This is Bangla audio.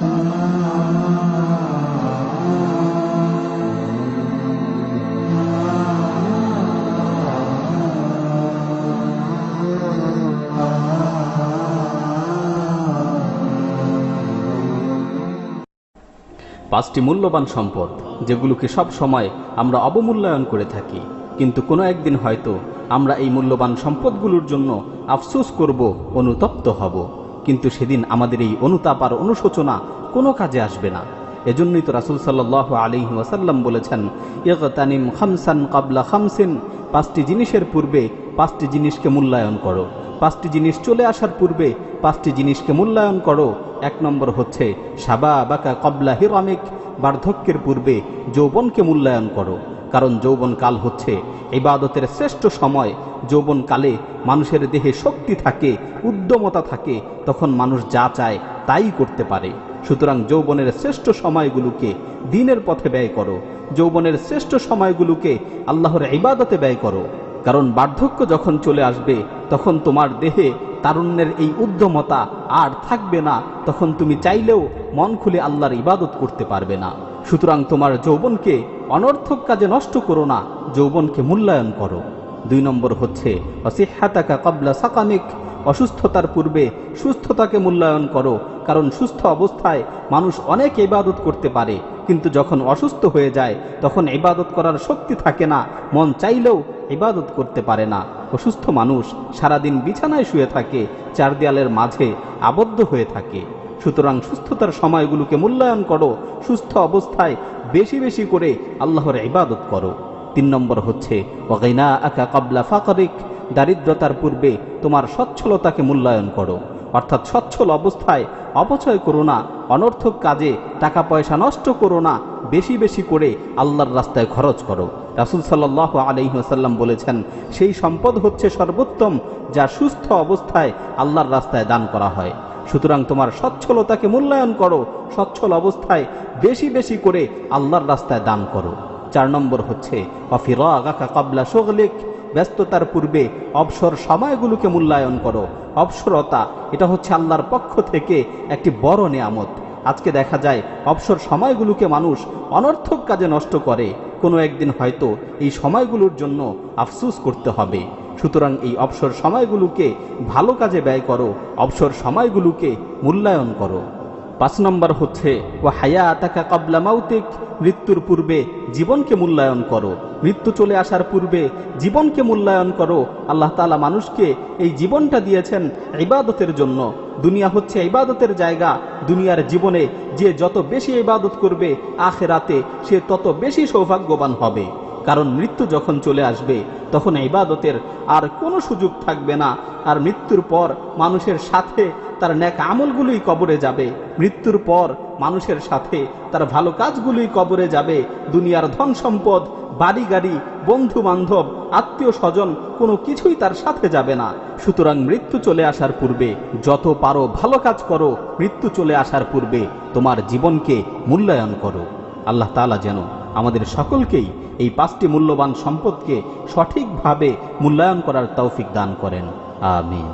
পাঁচটি মূল্যবান সম্পদ যেগুলোকে সব সময় আমরা অবমূল্যায়ন করে থাকি, কিন্তু কোনো একদিন হয়তো আমরা এই মূল্যবান সম্পদগুলোর জন্য আফসোস করব, অনুতপ্ত হব, কিন্তু সেদিন আমাদের এই অনুতাপ আর অনুশোচনা কোনো কাজে আসবে না। এজন্যই তো রাসূল সাল্লাল্লাহু আলাইহি ওয়াসাল্লাম বলেছেন, ইগতানিম খামসান ক্বাবলা খামসিন, পাঁচটি জিনিসের পূর্বে পাঁচটি জিনিসকে মূল্যায়ন করো। পাঁচটি জিনিস চলে আসার পূর্বে পাঁচটি জিনিসকে মূল্যায়ন করো। এক নম্বর হচ্ছে শাবাবাকা ক্বাবলা হিরামিক, বার্ধক্যের পূর্বে যৌবনকে মূল্যায়ন করো, কারণ যৌবনকাল হচ্ছে ইবাদতের শ্রেষ্ঠ সময়। যৌবনকালে মানুষের দেহে শক্তি থাকে, উদ্যমতা থাকে, তখন মানুষ যা চায় তাই করতে পারে। সুতরাং যৌবনের শ্রেষ্ঠ সময়গুলোকে দ্বীনের পথে ব্যয় করো, যৌবনের শ্রেষ্ঠ সময়গুলোকে আল্লাহর ইবাদতে ব্যয় করো, কারণ বার্ধক্য যখন চলে আসবে তখন তোমার দেহে তারুণ্যের এই উদ্যমতা আর থাকবে না, তখন তুমি চাইলেও মন খুলে আল্লাহর ইবাদত করতে পারবে না। সুতরাং তোমার যৌবনকে অনর্থক কাজে নষ্ট করো না, যৌবনকে মূল্যায়ন করো। দুই নম্বর হচ্ছে অসিহ্হাতাকা ক্বাবলা সাকামিক, অসুস্থতার পূর্বে সুস্থতাকে মূল্যায়ন করো, কারণ সুস্থ অবস্থায় মানুষ অনেক ইবাদত করতে পারে, কিন্তু যখন অসুস্থ হয়ে যায় তখন ইবাদত করার শক্তি থাকে না, মন চাইলেও ইবাদত করতে পারে না। অসুস্থ মানুষ সারাদিন বিছানায় শুয়ে থাকে, চার দেয়ালের মাঝে আবদ্ধ হয়ে থাকে। সুতরাং সুস্থতার সময়গুলোকে মূল্যায়ন করো, সুস্থ অবস্থায় বেশি বেশি করে আল্লাহর ইবাদত করো। তিন নম্বর হচ্ছে ওয়াগিনাআকা ক্বাবলা ফাকরিক, দারিদ্রতার পূর্বে তোমার সচ্ছলতাকে মূল্যায়ন করো, অর্থাৎ সচ্ছল অবস্থায় অপচয় করো না, অনর্থক কাজে টাকা পয়সা নষ্ট করো না, বেশি বেশি করে আল্লাহর রাস্তায় খরচ করো। রাসূল সাল্লাল্লাহু আলাইহি ওয়াসাল্লাম বলেছেন, সেই সম্পদ হচ্ছে সর্বোত্তম যা সুস্থ অবস্থায় আল্লাহর রাস্তায় দান করা হয়। সুতরাং তোমার সচ্ছলতাকে মূল্যায়ন করো, সচ্ছল অবস্থায় বেশি বেশি করে আল্লাহর রাস্তায় দান করো। চার নম্বর হচ্ছে ওয়াফিরাগাকা ক্বাবলা শুগলিক, ব্যস্ততার পূর্বে অবসর সময়গুলোকে মূল্যায়ন করো। অবসরতা এটা হচ্ছে আল্লাহর পক্ষ থেকে একটি বড় নেয়ামত। আজকে দেখা যায় অবসর সময়গুলোকে মানুষ অনর্থক কাজে নষ্ট করে, কোনো একদিন হয়তো এই সময়গুলোর জন্য আফসোস করতে হবে। সুতরাং এই অবসর সময়গুলোকে ভালো কাজে ব্যয় করো, অবসর সময়গুলোকে মূল্যায়ন করো। পাঁচ নম্বর হচ্ছে ওয়া হায়াতাকা ক্বাবলা মাউতিক, মৃত্যুর পূর্বে জীবনকে মূল্যায়ন করো। মৃত্যু চলে আসার পূর্বে জীবনকে মূল্যায়ন করো। আল্লাহ তাআলা মানুষকে এই জীবনটা দিয়েছেন ইবাদতের জন্য। দুনিয়া হচ্ছে ইবাদতের জায়গা। দুনিয়ার জীবনে যে যত বেশি ইবাদত করবে, আখিরাতে সে তত বেশি সৌভাগ্যবান হবে, কারণ মৃত্যু যখন চলে আসবে তখন ইবাদতের আর কোনো সুযোগ থাকবে না। আর মৃত্যুর পর মানুষের সাথে তার নেক আমলগুলোই কবরে যাবে, মৃত্যুর পর মানুষের সাথে তার ভালো কাজগুলোই কবরে যাবে। দুনিয়ার ধন সম্পদ, বাড়ি গাড়ি, বন্ধু বান্ধব, আত্মীয় স্বজন কোনো কিছুই তার সাথে যাবে না। সুতরাং মৃত্যু চলে আসার পূর্বে যত পারো ভালো কাজ করো, মৃত্যু চলে আসার পূর্বে তোমার জীবনকে মূল্যায়ন করো। আল্লাহ তাআলা যেন আমাদের সকলকেই এই পাঁচটি মূল্যবান সম্পদকে সঠিকভাবে মূল্যায়ন করার তৌফিক দান করেন। আমিন।